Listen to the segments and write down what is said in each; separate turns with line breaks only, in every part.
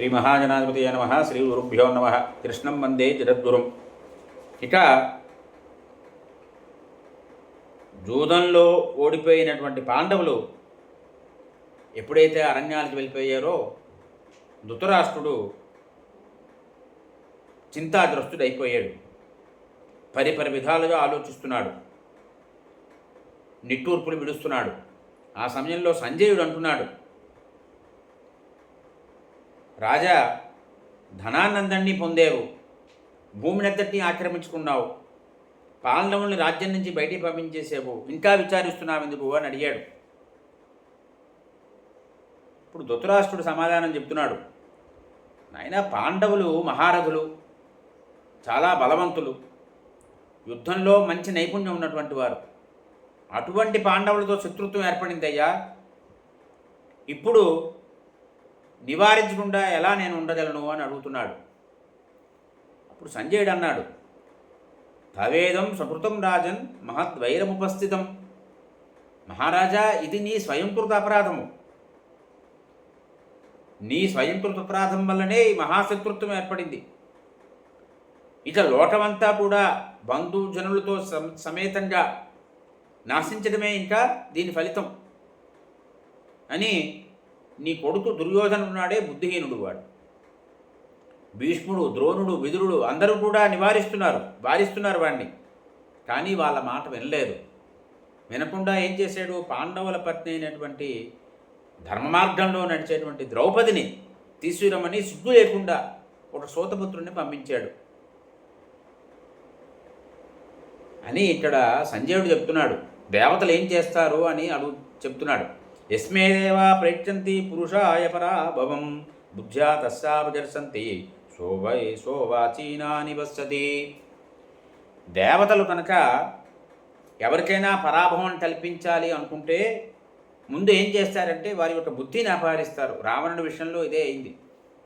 శ్రీ మహాజనాధిపతి నమ. శ్రీ గురుభ్యో నమ. కృష్ణం వందే జగద్గురుం. ఇక జూదంలో ఓడిపోయినటువంటి పాండవులు ఎప్పుడైతే అరణ్యాలకు వెళ్ళిపోయారో ధృతరాష్ట్రుడు చింతాగ్రస్తుడైపోయాడు. పరిపరి విధాలుగా ఆలోచిస్తున్నాడు, నిట్టూర్పులు విడుస్తున్నాడు. ఆ సమయంలో సంజయుడు అంటున్నాడు, రాజా, ధనాన్నందరినీ పొందేవు, భూమినంతటినీ ఆక్రమించుకున్నావు, పాండవుల్ని రాజ్యం నుంచి బయటికి పంపించేసేవు, ఇంకా విచారిస్తున్నావు ఎందుకు అని అడిగాడు. ఇప్పుడు ధృతరాష్ట్రుడు సమాధానం చెప్తున్నాడు, నాయన, పాండవులు మహారథులు, చాలా బలవంతులు, యుద్ధంలో మంచి నైపుణ్యం ఉన్నటువంటి వారు. అటువంటి పాండవులతో శత్రుత్వం ఏర్పడిందయ్యా. ఇప్పుడు నివారించకుండా ఎలా నేను ఉండగలను అని అడుగుతున్నాడు. అప్పుడు సంజయుడు అన్నాడు, తవేదం సకృతం రాజన్ మహద్వైరముపస్థితం. మహారాజా, ఇది నీ స్వయంకృత అపరాధము. నీ స్వయంకృత అపరాధం వల్లనే ఈ మహాశత్రుత్వం ఏర్పడింది. ఇక లోకమంతా కూడా బంధుజనులతో సమేతంగా నాశించడమే ఇంకా దీని ఫలితం అని నీ కొడుకు దుర్యోధనుడు ఉన్నాడే బుద్ధిహీనుడు వాడు. భీష్ముడు, ద్రోణుడు, విదురుడు అందరూ కూడా వారిస్తున్నారు వాడిని. కానీ వాళ్ళ మాట వినలేదు. వినకుండా ఏం చేశాడు, పాండవుల పత్ని అయినటువంటి ధర్మ మార్గంలో నడిచేటువంటి ద్రౌపదిని తీసుకురమ్మని సిగ్గు లేకుండా ఒక సూతపుత్రుడిని పంపించాడు అని ఇక్కడ సంజయుడు చెప్తున్నాడు. దేవతలు ఏం చేస్తారు అని చెప్తున్నాడు. యస్మే దేవా ప్రేక్షంతి పురుషాయ పరాభవం బుద్ధ్యా తస్యాపజర్సంతి శోభై శోవాచీనా నివసతి. దేవతలు కనుక ఎవరికైనా పరాభవం కల్పించాలి అనుకుంటే ముందు ఏం చేస్తారంటే వారి యొక్క బుద్ధిని అపహరిస్తారు. రావణుడి విషయంలో ఇదే అయింది,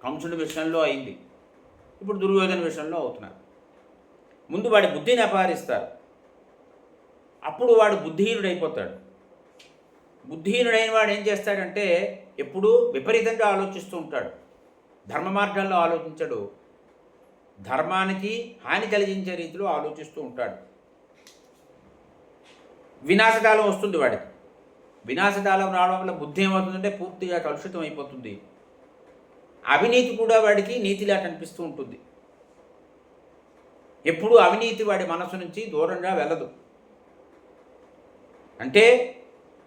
కంసుడి విషయంలో అయింది, ఇప్పుడు దుర్యోధన విషయంలో అవుతున్నారు. ముందు వాడి బుద్ధిని అపహరిస్తారు. అప్పుడు వాడు బుద్ధిహీనుడైపోతాడు. బుద్ధిహీనుడైన వాడు ఏం చేస్తాడంటే ఎప్పుడూ విపరీతంగా ఆలోచిస్తూ ఉంటాడు, ధర్మ మార్గాల్లో ఆలోచించడు, ధర్మానికి హాని కలిగించే రీతిలో ఆలోచిస్తూ ఉంటాడు. వినాశకాలం వస్తుంది వాడికి. వినాశకాలం రావడం వల్ల బుద్ధి ఏమవుతుందంటే పూర్తిగా కలుషితం అయిపోతుంది. అవినీతి కూడా వాడికి నీతిలా కనిపిస్తూ ఉంటుంది. ఎప్పుడూ అవినీతి వాడి మనసు నుంచి దూరంగా వెళ్ళదు. అంటే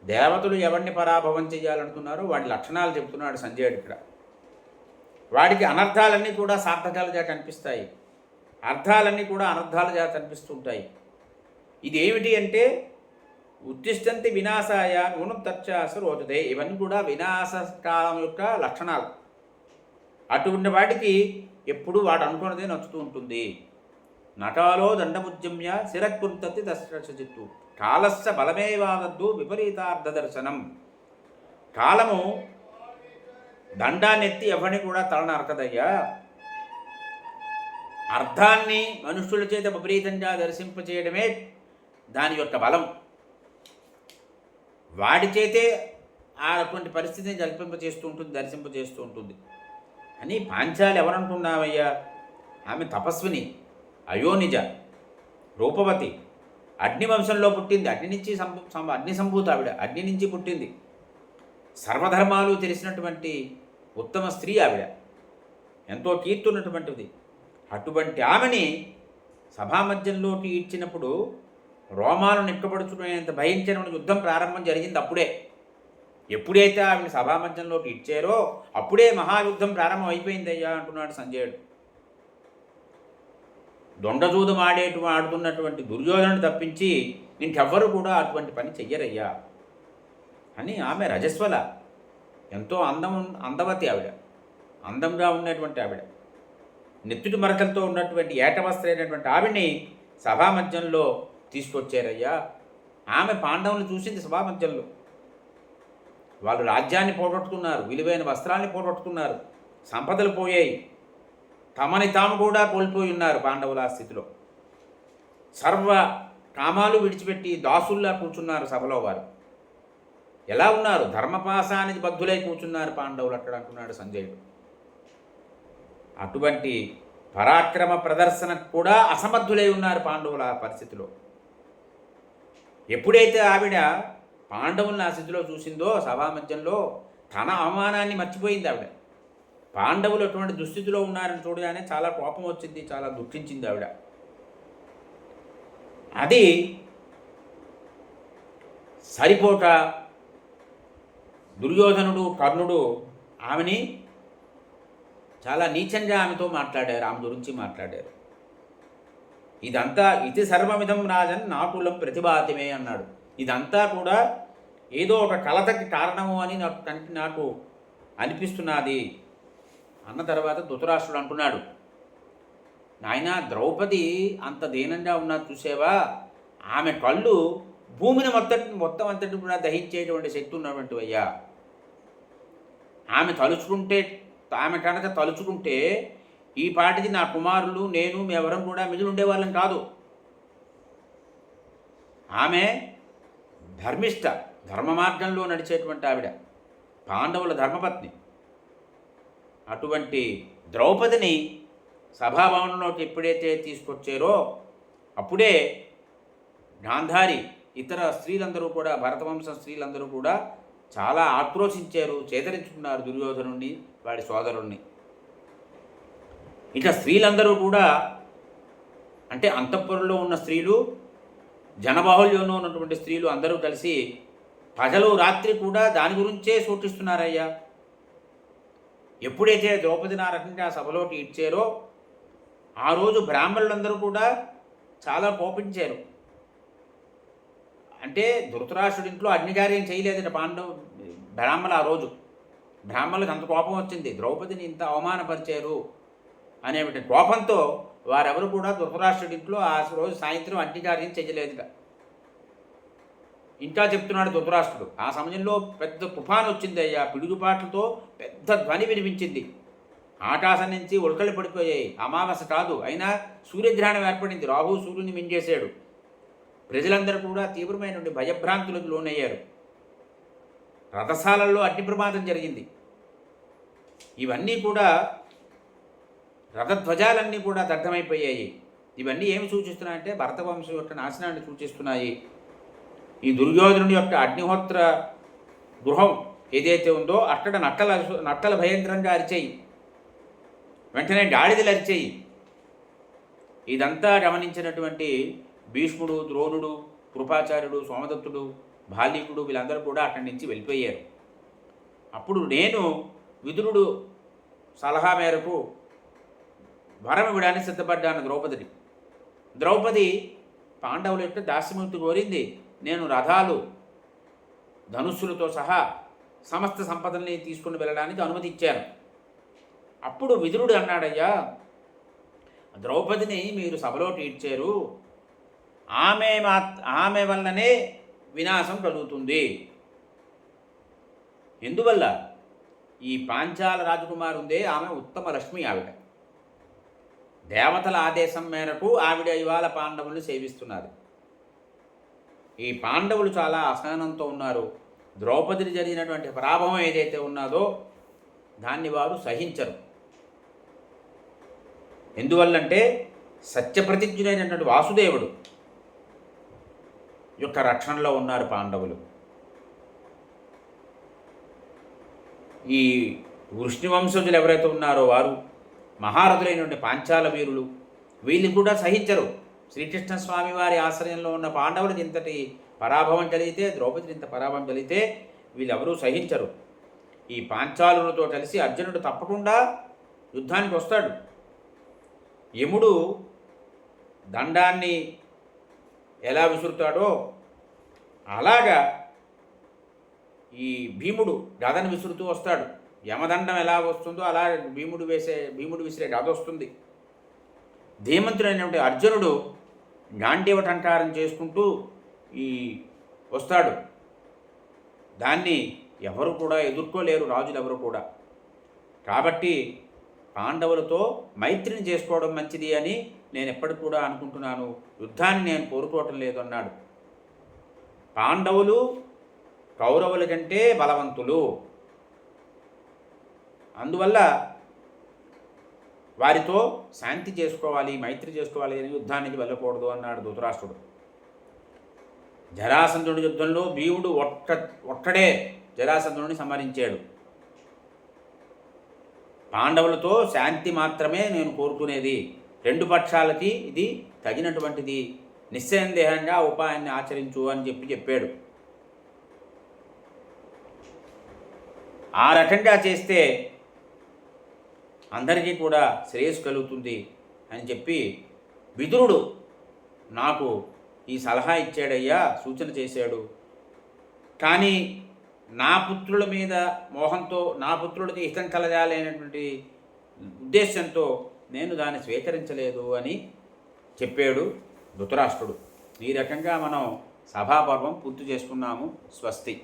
దేవతలు ఎవరిని పరాభవం చేయాలనుకున్నారో వాడి లక్షణాలు చెప్తున్నాడు సంజయుడు ఇక్కడ. వాడికి అనర్థాలన్నీ కూడా సార్థకాలుగా కనిపిస్తాయి, అర్థాలన్నీ కూడా అనర్థాలుగా కనిపిస్తుంటాయి. ఇది ఏమిటి అంటే ఉత్తిష్టంతి వినాశాయ నూనం తచ్చాస రోచతే. ఇవన్నీ కూడా వినాశకాలం యొక్క లక్షణాలు. అటువంటి వాటికి ఎప్పుడు వాడు అనుకున్నదే నచ్చుతూ ఉంటుంది. నటాలో దండముద్యమ్య శిరకుంతతి దశచిత్తు కాలస్య బలమేవాదద్దు విపరీతార్థ దర్శనం. కాలము దండాన్నెత్తి ఎవరిని కూడా తలనరకదయ్యా. అర్థాన్ని మనుష్యుల చేత విపరీతంగా దర్శింపచేయడమే దాని యొక్క బలం. వాడి చేతే అటువంటి పరిస్థితిని దర్శింపచేస్తూ ఉంటుంది అని పాంచాలి ఎవరనుకున్నావయ్యా? ఆమె తపస్విని, అయోనిజ, రూపవతి, అగ్నివంశంలో పుట్టింది. అగ్ని సంభూత ఆవిడ, అగ్ని నుంచి పుట్టింది. సర్వధర్మాలు తెలిసినటువంటి ఉత్తమ స్త్రీ ఆవిడ, ఎంతో కీర్తున్నటువంటిది. అటువంటి ఆమెని సభామధ్యంలోకి ఇచ్చినప్పుడు రోమాలు నిక్కబడుచుకునేంత భయంకరమైన యుద్ధం ప్రారంభం జరిగింది అప్పుడే. ఎప్పుడైతే ఆమెను సభామధ్యంలోకి ఇచ్చారో అప్పుడే మహాయుద్ధం ప్రారంభం అయిపోయిందయ్యా అంటున్నాడు సంజయుడు. దొండజూదం ఆడుతున్నటువంటి దుర్యోధనుడు తప్పించి ఇంకెవ్వరూ కూడా అటువంటి పని చెయ్యరయ్యా అని. ఆమె రజస్వల, ఎంతో అందవతి ఆవిడ, అందంగా ఉన్నటువంటి ఆవిడ, నెత్తుటి మరకలతో ఉన్నటువంటి ఏటవస్త్రైనటువంటి ఆవిడ్ని సభామధ్యంలో తీసుకొచ్చారయ్యా. ఆమె పాండవులను చూసింది సభామధ్యంలో. వాళ్ళు రాజ్యాన్ని పోగొట్టుకున్నారు, విలువైన వస్త్రాన్ని పోగొట్టుకున్నారు, సంపదలు పోయాయి, తమని తాము కూడా కోల్పోయి ఉన్నారు పాండవుల స్థితిలో. సర్వ కామాలు విడిచిపెట్టి దాసుల్లా కూర్చున్నారు సభలో. వారు ఎలా ఉన్నారు? ధర్మపాశానికి బద్ధులై కూర్చున్నారు పాండవులు అక్కడ అంటున్నాడు సంజయుడు. అటువంటి పరాక్రమ ప్రదర్శనకు కూడా అసమర్థులై ఉన్నారు పాండవుల ఆ పరిస్థితిలో. ఎప్పుడైతే ఆవిడ పాండవులను ఆ స్థితిలో చూసిందో సభామధ్యంలో తన అవమానాన్ని మర్చిపోయింది ఆవిడ. పాండవులు అటువంటి దుస్థితిలో ఉన్నారని చూడగానే చాలా కోపం వచ్చింది, చాలా దుఃఖించింది ఆవిడ. అది సరిపోక దుర్యోధనుడు కర్ణుడు ఆమెని చాలా నీచంగా ఆమెతో మాట్లాడారు, ఆమె గురించి మాట్లాడారు. ఇదంతా ఇది సర్వమిదం రాజన్ నాకులం ప్రతిభాతిమే అన్నాడు. ఇదంతా కూడా ఏదో ఒక కలతకి కారణము అని నాకు అనిపిస్తున్నది అన్న తర్వాత ధృతరాష్ట్రుడు అంటున్నాడు, నాయన ద్రౌపది అంత దీనంగా ఉన్నది చూసేవా, ఆమె కళ్ళు భూమిని మొత్తం అంతటి కూడా దహించేటువంటి శక్తి ఉన్నటువంటి అయ్యా. ఆమె కనుక తలుచుకుంటే ఈ పాటికి నా కుమారులు నేను మేమెవరం కూడా మిగిలి ఉండేవాళ్ళం కాదు. ఆమె ధర్మిష్ట, ధర్మ మార్గంలో నడిచేటువంటి ఆవిడ, పాండవుల ధర్మపత్ని. అటువంటి ద్రౌపదిని సభాభవనంలోకి ఎప్పుడైతే తీసుకొచ్చారో అప్పుడే గాంధారి ఇతర స్త్రీలందరూ కూడా, భరతవంశ స్త్రీలందరూ కూడా చాలా ఆక్రోశించారు, చేదరించుకున్నారు దుర్యోధనుణ్ణి, వాడి సోదరుణ్ణి. ఇక స్త్రీలందరూ కూడా, అంటే అంతఃపురంలో ఉన్న స్త్రీలు, జనబాహుల్యంలో ఉన్నటువంటి స్త్రీలు అందరూ కలిసి పగలు రాత్రి కూడా దాని గురించే సూచిస్తున్నారయ్యా. ఎప్పుడైతే ద్రౌపదిని ఆ రకంగా సభలోకి ఇచ్చారో ఆ రోజు బ్రాహ్మణులందరూ కూడా చాలా కోపించారు. అంటే ధృతరాష్ట్రుడి ఇంట్లో అగ్నికార్యం చేయలేదట బ్రాహ్మణులు. ఆ రోజు బ్రాహ్మణులకు అంత కోపం వచ్చింది, ద్రౌపదిని ఇంత అవమానపరిచారు అనేటువంటి కోపంతో వారెవరు కూడా ధృతరాష్ట్రుడి ఇంట్లో ఆ రోజు సాయంత్రం అగ్నికార్యం చేయలేదట. ఇంకా చెప్తున్నాడు ధృతరాష్ట్రుడు, ఆ సమయంలో పెద్ద తుఫాను వచ్చింది అయ్యా, పిడుగుపాట్లతో పెద్ద ధ్వని వినిపించింది, ఆకాశం నుంచి ఉల్కలు పడిపోయాయి. అమావాస్య కాదు, అయినా సూర్యగ్రహణం ఏర్పడింది, రాహు సూర్యుని మింగేశాడు. ప్రజలందరూ కూడా తీవ్రమైనటువంటి భయభ్రాంతులకు లోనయ్యారు. రథశాలల్లో అగ్ని ప్రమాదం జరిగింది. ఇవన్నీ కూడా రథధ్వజాలన్నీ కూడా దగ్ధమైపోయాయి. ఇవన్నీ ఏమి సూచిస్తున్నాయంటే భరతవంశం యొక్క నాశనాన్ని సూచిస్తున్నాయి. ఈ దుర్యోధనుడి యొక్క అగ్నిహోత్ర గృహం ఏదైతే ఉందో అక్కడ నట్టల భయంకరంగా అరిచేయి, వెంటనే గాడిదలు అరిచేయి. ఇదంతా గమనించినటువంటి భీష్ముడు, ద్రోణుడు, కృపాచార్యుడు, సోమదత్తుడు, బాల్యకుడు వీళ్ళందరూ కూడా అక్కడి నుంచి వెళ్ళిపోయారు. అప్పుడు నేను విదురుడు సలహా మేరకు వరం ఇవ్వడానికి సిద్ధపడ్డాను ద్రౌపదిని. ద్రౌపది పాండవుల యొక్క దాస్యముక్తి కోరింది. నేను రథాలు, ధనుస్సులతో సహా సమస్త సంపదల్ని తీసుకుని వెళ్ళడానికి అనుమతి ఇచ్చాను. అప్పుడు విదురుడు అన్నాడయ్యా, ద్రౌపదిని మీరు సభలోకి ఇచ్చారు, ఆమె వల్లనే వినాశం కలుగుతుంది. ఎందువల్ల? ఈ పాంచాల రాజకుమారు ఉందే, ఆమె ఉత్తమ లక్ష్మి. ఆవిడ దేవతల ఆదేశం మేరకు ఆవిడ ఇవాళ పాండవులను సేవిస్తున్నారు. ఈ పాండవులు చాలా అసహనంతో ఉన్నారు. ద్రౌపదిని జరిగినటువంటి పరాభవం ఏదైతే ఉన్నదో దాన్ని వారు సహించరు. ఎందువల్లంటే సత్యప్రతిజ్ఞుడైనటువంటి వాసుదేవుడు యొక్క రక్షణలో ఉన్నారు పాండవులు. ఈ వృష్ణివంశజులు ఎవరైతే ఉన్నారో వారు మహారథులైనటువంటి పాంచాల వీరులు, వీళ్ళు కూడా సహించరు. శ్రీకృష్ణస్వామి వారి ఆశ్రయంలో ఉన్న పాండవులకు ఇంతటి పరాభవం కలిగితే, ద్రౌపదికి ఇంత పరాభవం కలిగితే వీళ్ళెవరూ సహించరు. ఈ పాంచాలులతో కలిసి అర్జునుడు తప్పకుండా యుద్ధానికి వస్తాడు. యముడు దండాన్ని ఎలా విసురుతాడో అలాగా ఈ భీముడు గదను విసురుతూ వస్తాడు. యమదండం ఎలా వస్తుందో అలా భీముడు విసిరే గద వస్తుంది. ధీమంతుడైనటువంటి అర్జునుడు గాంధీవ టంకారం చేసుకుంటూ వస్తాడు. దాన్ని ఎవరు కూడా ఎదుర్కోలేరు, రాజులు ఎవరు కూడా. కాబట్టి పాండవులతో మైత్రిని చేసుకోవడం మంచిది అని నేను ఎప్పటికి కూడా అనుకుంటున్నాను. యుద్ధాన్ని నేను కోరుకోవటం లేదు అన్నాడు. పాండవులు కౌరవుల కంటే బలవంతులు. అందువల్ల వారితో శాంతి చేసుకోవాలి, మైత్రి చేసుకోవాలి, అని యుద్ధానికి వెళ్ళకూడదు అన్నాడు ధృతరాష్ట్రుడు. జరాసంధుడి యుద్ధంలో భీముడు ఒక్కడే జరాసంధుడిని సంహరించాడు. పాండవులతో శాంతి మాత్రమే నేను కోరుకునేది, రెండు పక్షాలకి ఇది తగినటువంటిది, నిస్సందేహంగా ఉపాయాన్ని ఆచరించు అని చెప్పాడు. ఆ రకంగా చేస్తే అందరికీ కూడా శ్రేయస్సు కలుగుతుంది అని చెప్పి విదురుడు నాకు ఈ సలహా ఇచ్చాడయ్యా, సూచన చేశాడు. కానీ నా పుత్రుల మీద మోహంతో, నా పుత్రుడికి హితం కలగాలనేటువంటి ఉద్దేశంతో నేను దాన్ని స్వీకరించలేదు అని చెప్పాడు ధృతరాష్ట్రుడు. ఈ రకంగా మనం సభాపర్వం పూర్తి చేసుకున్నాము. స్వస్తి.